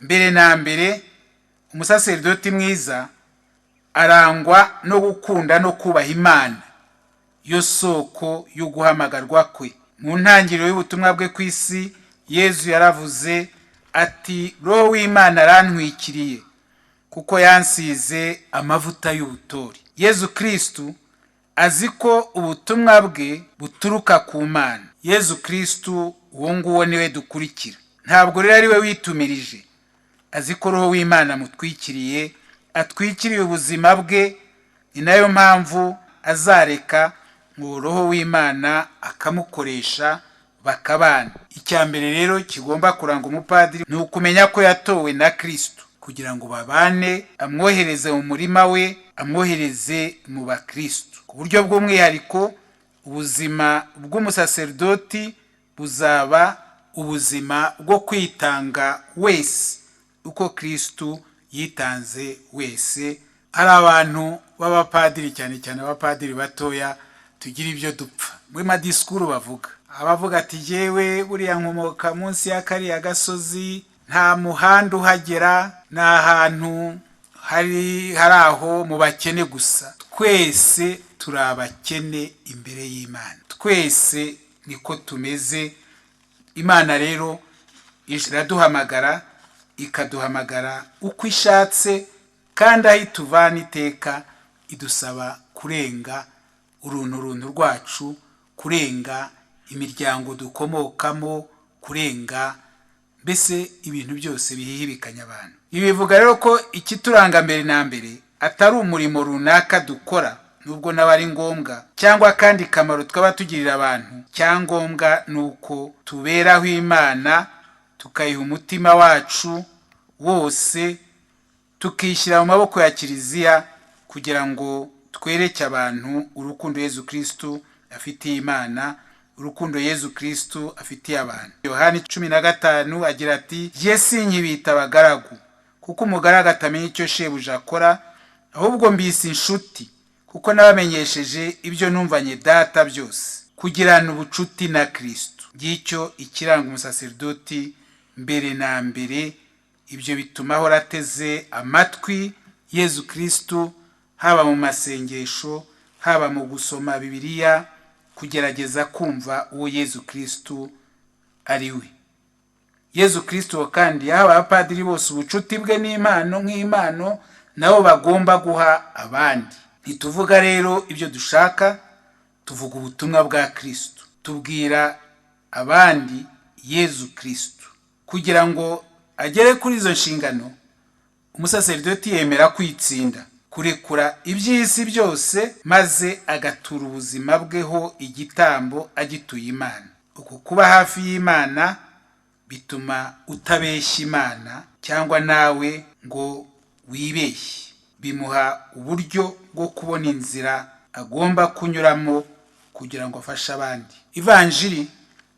mbere na mbere umusaserdoti mwiza arangwa no gukunda no kubaha Imana, yo soko yo guhamagarwa kwe. Mu ntangiriro y'ubutumwa bwe ku isi, Yezu yaravuze ati, Roho w'Imana arantwikiriye kuko yansize amavuta y'ubutore. Yezu Kristu azi ko ubutumwa bwe buturuka ku Mana. Yezu Kristu uwo nguwo niwe dukurikira. Ntabwo rero ari we witumirije. Azi ko Roho w'Imana amutwikiriye, atwikiriye ubuzima bwe, ni nayo mpamvu azareka ngo Roho w'Imana akamukoresha bakabana. Icya mbere rero kigomba kuranga umupadiri ni ukumenya ko yatowe na Kristo kugira ngo babane, amwohereze mu murima we, amwohereze mu bakristo. Ku buryo bw'umwihariko ubuzima bw'umusaserdoti buzaba ubuzima bwo kwitanga wese uko Kristo yitanze wese. Hari abantu b'abapadiri, cyane cyane abapadiri batoya, tugira ibyo dupfa. Muri madisikuru bavuga, abavuga ati jewe buriya nkomoka munsi ya kariya gasozi, nta muhanda uhagera, ni ahantu hari aho mu bakene gusa. Twese turi abakene imbere y'Imana, twese niko tumeze. Imana rero iraduhamagara, ikaduhamagara uko ishatse, kandi aho ituvana iteka idusaba kurenga urunturuntu rwacu, kurenga imiryango dukomokamo, kurenga mbese ibintu byose bihihibikanya abantu. Ibi bivuga rero ko ikituranga mbere na mbere atari umurimo runaka dukora, nubwo nawe ari ngombwa, cyangwa kandi kamaro twaba tugirira abantu. Cyangombwa ni uko tuberaho Imana, tukayiha umutima wacu wose, tukishyira mu maboko ya Kiliziya kugira ngo twereke abantu urukundo Yezu Kristu afitiye Imana, urukundo Yezu Kristu afitiye abantu. Yohani 15 agira ati, je sinkibita abagaragu, kuko umugaragu atamenya icyo shebuja akora, ahubwo mbise inshuti, kuko nabamenyesheje ibyo numvanye data byose. Kugirana ubucuti na Kristo, ngicyo ikiranga umusaserdoti mbere na mbere. Ibyo bituma ahora ateze amatwi Yezu Kristu, haba mu masengesho, haba mu gusoma Bibiliya, kugerageza kumva uwo Yezu Kristu ari we. Yezu Kristu kandi yahawe abapadiri bose ubucuti bwe n'impano nk'impano nabo bagomba guha abandi. Ntituvuga rero ibyo dushaka, tuvuga ubutumwa bwa Kristu, tubwira abandi Yezu Kristu. Kugira ngo agere kuri izo nshingano, umusaserdoti yemera kwitsinda, kurekura iby'isi byose, maze agatura ubuzima bweho igitambo agituye Imana. Uku kuba hafi y'Imana bituma utabeshya Imana cyangwa nawe ngo wibeshye. Bimuha uburyo bwo kubona inzira agomba kunyuramo kugira ngo afashe abandi. Ivanjiri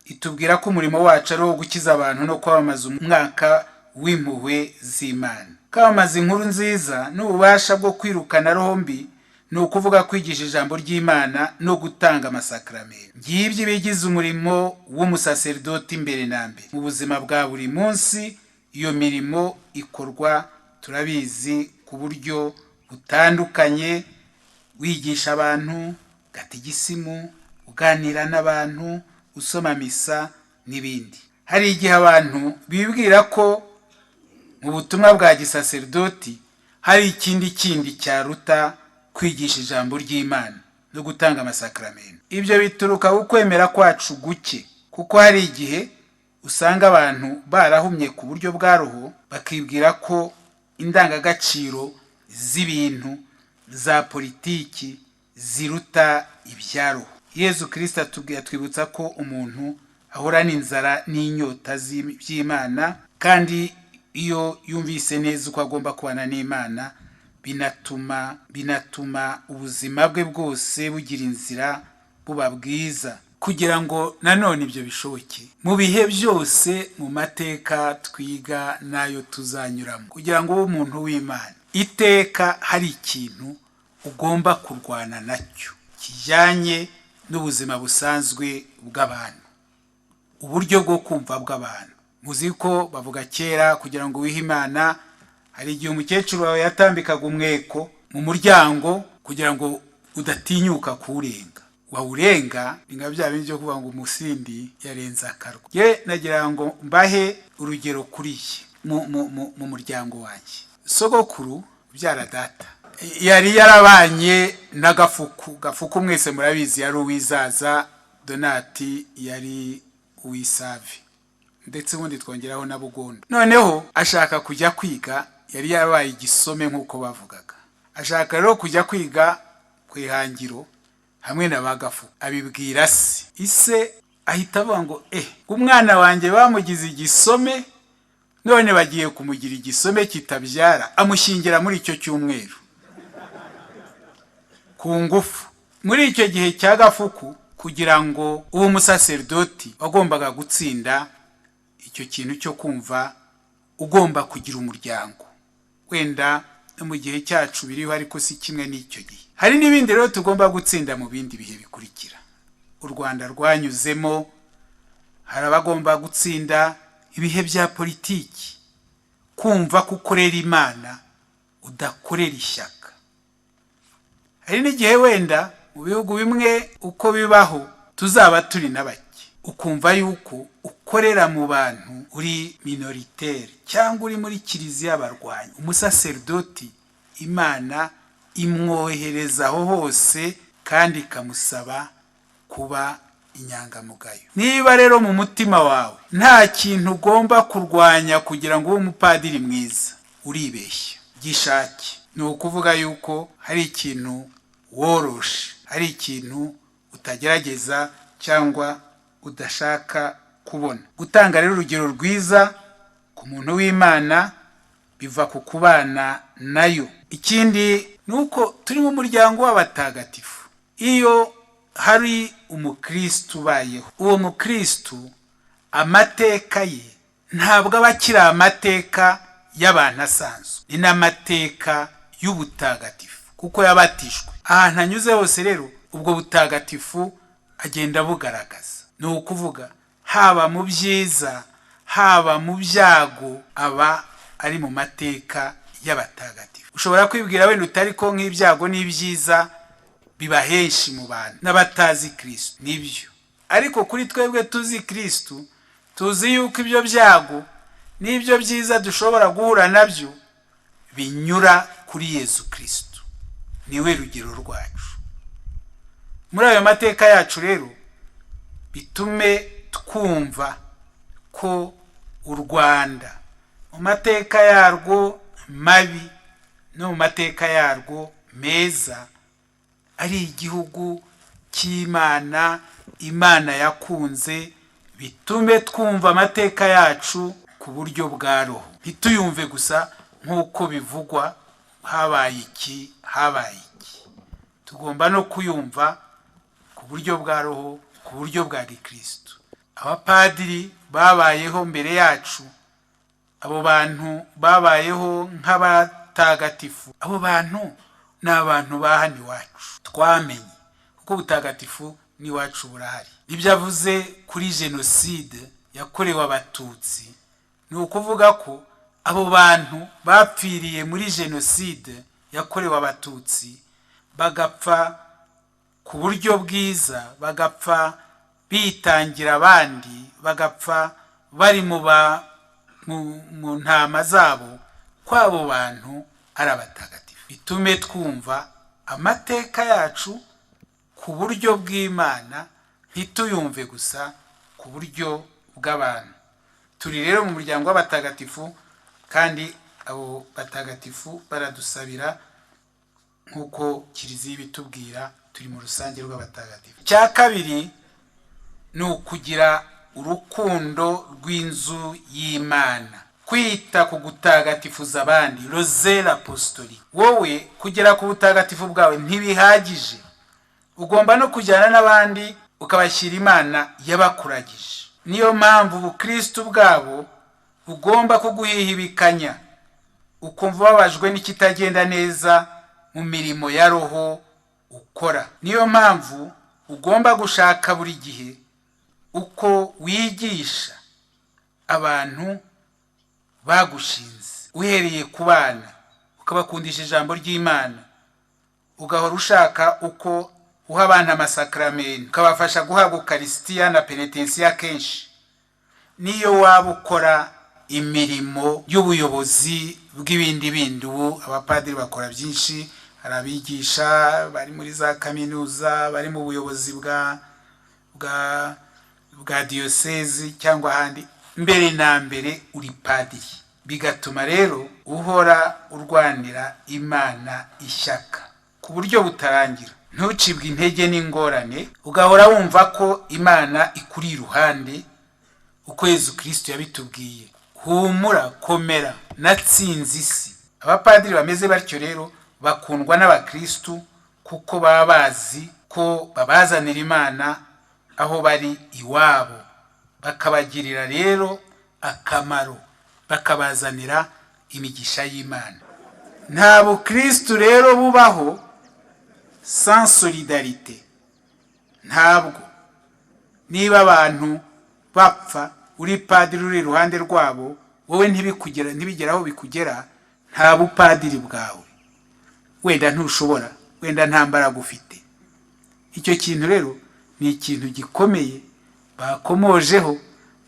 itubwira ko umurimo wacu ari uwo gukiza abantu no kwamamaza umwaka w'impuhwe z'Imana. Kwamamaza inkuru nziza n'ububasha bwo kwirukana roho mbi ni ukuvuga kwigisha ijambo ry'Imana no gutanga amasakramentu. Ngibyo bigize umurimo w'umusaserdoti mbere na mbere. Mu buzima bwa buri munsi iyo mirimo ikorwa, turabizi, ku buryo butandukanye, wigisha abantu, gatigisimu, uganira n'abantu, usoma misa n'ibindi. Hari igihe abantu bibwira ko mu butumwa bwa gisaserdoti hari ikindi cyaruta kwigisha ijambo ry'Imana no gutanga amasakramentu. Ibyo bituruka ku kwemera kwacu guke, kuko hari igihe usanga abantu barahumye ku buryo bwa roho, bakibwira ko indangagaciro z'ibintu za politiki ziruta ibya roho. Yezu Kristo atwibutsa ko umuntu ahorana inzara n'inyota by'Imana, kandi iyo yumvise neza uko agomba kubana n'Imana, binatuma ubuzima bwe bwose bugira inzira, buba bwiza. Kugira ngo nanone ibyo bishoboke, mu bihe byose mu mateka twiga n'ayo tuzanyuramo, kugira ngo ube umuntu w'Imana, iteka hari ikintu ugomba kurwana nacyo kijyanye n'ubuzima busanzwe bw'abantu, uburyo bwo kumva bw'abantu. muzi ko bavuga kera kugira ngo wihe Imana, hari igihe umukecuru wawe yatambikaga umweko mu muryango kugira ngo udatinyuka kuwurenga. Wawurenga ni nka bya bindi byo kuvuga ngo umusindi yarenze akarwa. Ye nagira ngo mbahe urugero kuri iki mu muryango wanjye. Sogokuru ubyara data yari yarabanye na Gafuku mwese murabizi, yari uwizaza, Donati yari uwisavi, ndetse ubundi twongeraho na Bugondo. Noneho ashaka kujya kwiga, yari yabaye igisome nk'uko bavugaga. Ashaka rero kujya kwiga ku ihangiro hamwe na Bagafuku. Abibwira se, ise ahita avuga ngo umwana wanjye bamugize igisome, none bagiye kumugira igisome kitabyara, amushyingira muri icyo cyumweru ku ngufu. Muri icyo gihe cya Gafuku, kugira ngo uwo umusaserdoti wagombaga gutsinda icyo kintu cyo kumva ugomba kugira umuryango. Wenda no mu gihe cyacu biriho, ariko si kimwe n'icyo gihe. Hari n'ibindi rero tugomba gutsinda mu bindi bihe bikurikira u Rwanda rwanyuzemo. Hari abagomba gutsinda ibihe bya politiki, kumva ko ukorera Imana udakorera ishyaka. Hari n'igihe wenda mu bihugu bimwe uko bibaho tuzaba turi na bake, ukumva yuko ukorera mu bantu uri minoritaire cyangwa uri muri kiliziya y'abarwanyi. Umusaserdoti Imana imwohereza aho hose kandi ikamusaba kuba inyangamugayo. Niba rero mu mutima wawe nta kintu ugomba kurwanya kugira ngo ube umupadiri mwiza, uribeshya. Gishake. Ni ukuvuga yuko hari ikintu woroshe, hari ikintu utagerageza cyangwa udashaka kubona. Gutanga rero urugero rwiza ku muntu w'Imana biva ku kubana nayo. Ikindi nuko turi mu muryango w'abatagatifu. Iyo hari umukristo ubayeho, uwo mukristo amateka ye ntabwo aba akiri amateka y'abantu asanzwe, ni n'amateka y'ubutagatifu kuko yabatijwe. Ahantu anyuze hose rero ubwo butagatifu agenda bugaragaza. Ni ukuvuga haba mu byiza haba mu byago aba ari mu mateka y'abatagatifu. Ushobora kwibwira wenda utari ko nk'ibyago n'ibyiza biba henshi mu bantu n'abatazi Kristo, nibyo. Ariko kuri twebwe tuzi Kristo, tuzi yuko ibyo byago n'ibyo byiza dushobora guhura nabyo binyura kuri Yesu Kristo, niwe rugero rwacu. Muri ayo mateka yacu rero bitume twumva ko u Rwanda mu mateka yarwo mabi no mu mateka yarwo meza ari igihugu cy'Imana, Imana yakunze. Bitume twumva amateka yacu ku buryo bwa roho, ntituyumve gusa nk'uko bivugwa habaye iki habaye iki. Tugomba no kuyumva ku buryo bwa roho, ku buryo bwa Gikristo. Abapadiri babayeho mbere yacu, abo bantu babayeho nk'abatagatifu, abo bantu ni abantu ba hano iwacu twamenye, kuko ubutagatifu n'iwacu burahari. Ibyo avuze kuri jenoside yakorewe Abatutsi, ni ukuvuga ko abo bantu bapfiriye muri jenoside yakorewe Abatutsi bagapfa ku buryo bwiza, bagapfa bitangira abandi, bagapfa bari mu ntama zabo, kw'abo bantu ari abatagatifu. Bitume twumva amateka yacu ku buryo bw'Imana, ntituyumve gusa ku buryo bw'abantu. Turi rero mu muryango w'abatagatifu, kandi abo batagatifu baradusabira nk'uko kiliziya ibitubwira. Turi mu rusange rw'abatagatifu. Cya kabiri ni ukugira urukundo rw'inzu y'Imana, kwita ku gutagatifuza abandi, rozera apostolique. Wowe kugera ku butagatifu bwawe ntibihagije, ugomba no kujyana n'abandi ukabashyira Imana yabakuragije. Niyo mpamvu ubukristo bwabo bugomba kuguhihibikanya, ukumva ubabajwe n'ikitagenda neza mu mirimo ya roho ukora. Niyo mpamvu ugomba gushaka buri gihe uko wigisha abantu bagushinze, uhereye ku bana ukabakundisha ijambo ry'Imana, ugahora ushaka uko uha abana amasakramentu, ukabafasha guhabwa ukarisitiya na penetensiya kenshi. Niyo waba ukora imirimo y'ubuyobozi bw'ibindi bindi, ubu abapadiri bakora byinshi, hari abigisha bari muri za kaminuza, bari mu buyobozi bwa diyosezi cyangwa ahandi, mbere na mbere uri padiri. Bigatuma rero uhora urwanira Imana ishyaka ku buryo butarangira, ntucibwe intege n'ingorane, ugahora wumva ko Imana ikuri iruhande, uko Yezu Kristo yabitubwiye, humura komera natsinze isi. Abapadiri bameze batyo rero bakundwa n'abakristu kuko baba bazi ko babazanira Imana aho bari iwabo, bakabagirira rero akamaro, bakabazanira imigisha y'Imana. Nta bukristu rero bubaho sans solidarité. Ntabwo niba abantu bapfa uri padiri uri iruhande rwabo, wowe ntibigeraho bikugera, nta bupadiri bwawe, wenda ntushobora, wenda nta mbaraga ufite. Icyo kintu rero ni ikintu gikomeye bakomojeho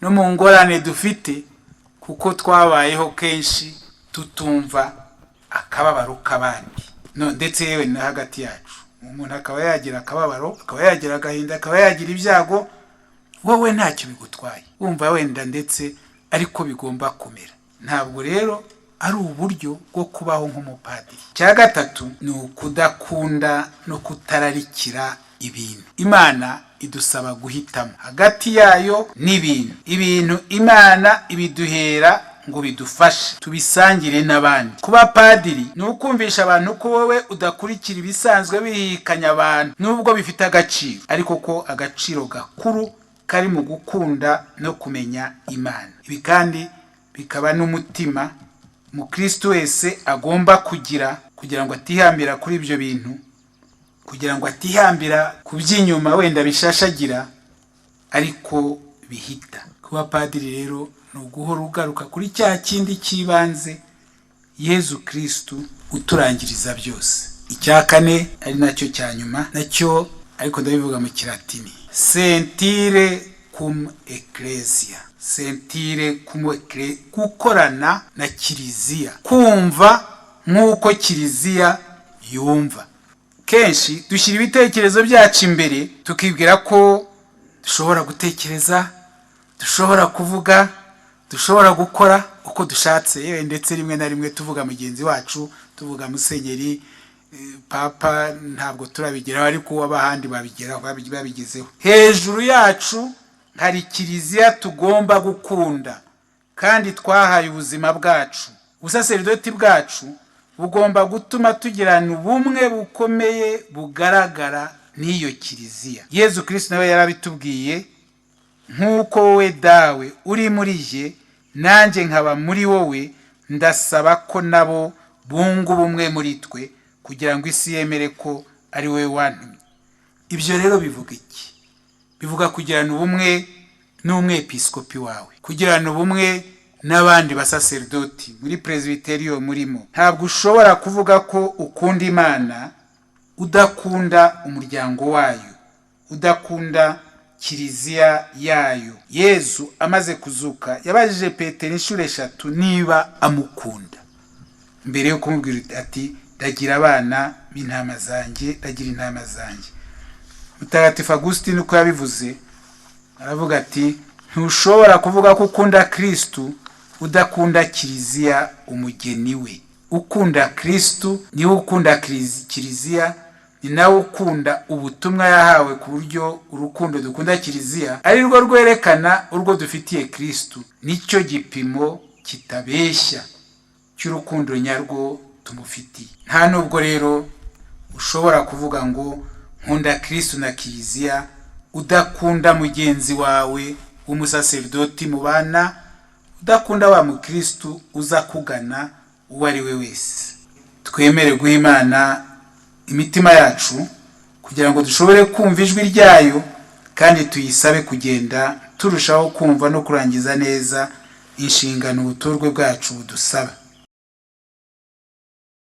no mu ngorane dufite, kuko twabayeho kenshi tutumva akababaro k'abandi, no ndetse yewe na hagati yacu. Umuntu akaba yagira akababaro, akaba yagira agahinda, akaba yagira ibyago, wowe ntacyo bigutwaye, wumva wenda ndetse ariko bigomba kumera. Ntabwo rero ari uburyo bwo kubaho nk'umupadiri. Cya gatatu ni ukudakunda no kutararikira ibintu. Imana idusaba guhitamo hagati yayo n'ibintu. Ibintu Imana ibiduhera ngo bidufashe tubisangire n'abandi. Kuba padiri ni ukumvisha abantu ko wowe udakurikira ibisanzwe bihikanya abantu, nubwo bifite agaciro, ariko ko agaciro gakuru kari mu gukunda no kumenya Imana. Ibi kandi bikaba n'umutima Mukristo wese agomba kugira ngo atihambira kuri ibyo bintu, kugira ngo atihambira ku by'inyuma wenda bishashagira ariko bihita. Kuba padiri rero ni uguhora ugaruka kuri cya kindi cy'ibanze, Yezu Kristo uturangiriza byose. Icya kane ari nacyo cya nyuma, nacyo ariko ndabivuga mu Kilatini, sentire cum ecclesia. Sentire cum ecclesia, gukorana na Kiliziya, kumva nk'uko Kiliziya yumva. Kenshi dushyira ibitekerezo byacu imbere, tukibwira ko dushobora gutekereza, dushobora kuvuga, dushobora gukora uko dushatse, yewe ndetse rimwe na rimwe tuvuga mugenzi wacu, tuvuga musenyeri, papa, ntabwo turabigeraho, ariko abahandi babigeraho, babigezeho. Hejuru yacu hari Kiliziya tugomba gukunda, kandi twahaye ubuzima bwacu. Ubusaserdoti bwacu bugomba gutuma tugirana ubumwe bukomeye bugaragara n'iyo Kiliziya. Yezu Kristo nawe yarabitubwiye, nk'uko wowe dawe uri muri je nanjye nkaba muri wowe, ndasaba ko nabo bunga ubumwe muri twe, kugira ngo isi yemere ko ari wowe wantumye. Ibyo rero bivuga iki? Bivuga kugirana ubumwe n'umwepiskopi wawe, kugirana ubumwe n'abandi basaserdoti muri presbyterio murimo. Ntabwo ushobora kuvuga ko ukunda Imana udakunda umuryango wayo, udakunda Kiliziya yayo. Yezu amaze kuzuka yabajije Petero inshuro 3 niba amukunda, mbere yo kumubwira ati ndagira abana b'intama zanjye, ndagira intama zanjye. Mutagatifu Agustin uko yabivuze aravuga ati ntushobora kuvuga ko ukunda Kristo udakunda Kiliziya umugeni we. Ukunda Kristo ni ukunda Kiliziya, ni nawe ukunda ubutumwa yahawe, ku buryo urukundo dukunda Kiliziya ari rwo rwerekana urwo dufitiye Kristo. Nicyo gipimo kitabeshya cy'urukundo nyarwo tumufitiye. Nta nubwo rero ushobora kuvuga ngo nkunda Kristo na Kiliziya udakunda mugenzi wawe w'umusaserdoti mubana, udakunda wa mukristo uza kugana uwo ari we wese. Twemere guha Imana imitima yacu kugira ngo dushobore kumva ijwi ryayo, kandi tuyisabe kugenda turushaho kumva no kurangiza neza inshingano ubuturwe bwacu budusaba.